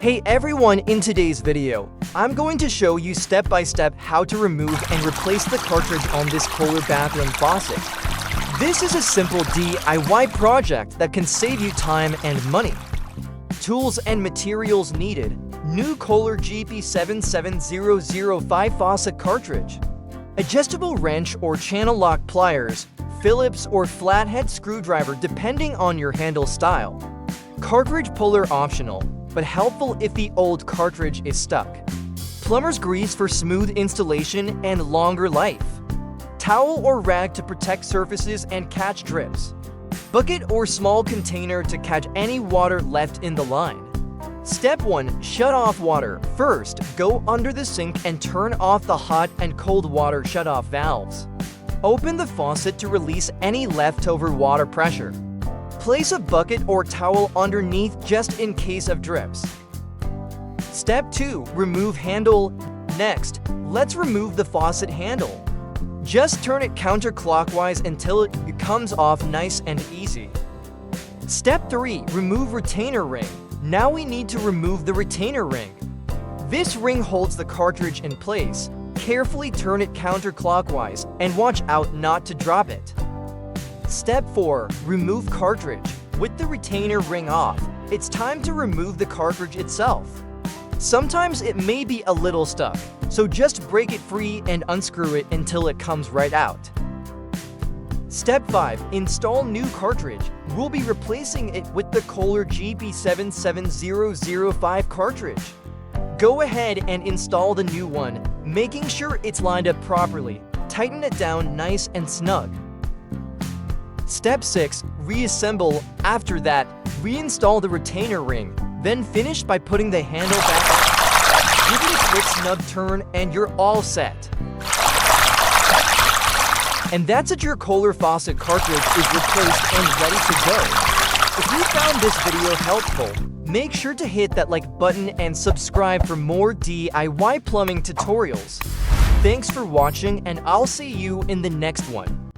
Hey everyone, in today's video, I'm going to show you step by step how to remove and replace the cartridge on this Kohler bathroom faucet. This is a simple DIY project that can save you time and money. Tools and materials needed: new Kohler GP77005 faucet cartridge, adjustable wrench or channel lock pliers, Phillips or flathead screwdriver depending on your handle style. Cartridge puller optional, but helpful if the old cartridge is stuck. Plumber's grease for smooth installation and longer life. Towel or rag to protect surfaces and catch drips. Bucket or small container to catch any water left in the line. Step 1. Shut off water. First, go under the sink and turn off the hot and cold water shutoff valves. Open the faucet to release any leftover water pressure. Place a bucket or towel underneath just in case of drips. Step 2. Remove handle. Next, let's remove the faucet handle. Just turn it counterclockwise until it comes off nice and easy. Step 3. Remove retainer ring. Now we need to remove the retainer ring. This ring holds the cartridge in place. Carefully turn it counterclockwise and watch out not to drop it. Step 4. Remove cartridge. With the retainer ring off, it's time to remove the cartridge itself. Sometimes it may be a little stuck, so just break it free and unscrew it until it comes right out. Step 5. Install new cartridge. We'll be replacing it with the Kohler GP77005 cartridge. Go ahead and install the new one, making sure it's lined up properly. Tighten it down nice and snug. Step 6. Reassemble. After that, reinstall the retainer ring, then finish by putting the handle back on. Give it a quick snug turn and you're all set. And that's it, your Kohler faucet cartridge is replaced and ready to go. If you found this video helpful, make sure to hit that like button and subscribe for more DIY plumbing tutorials. Thanks for watching and I'll see you in the next one.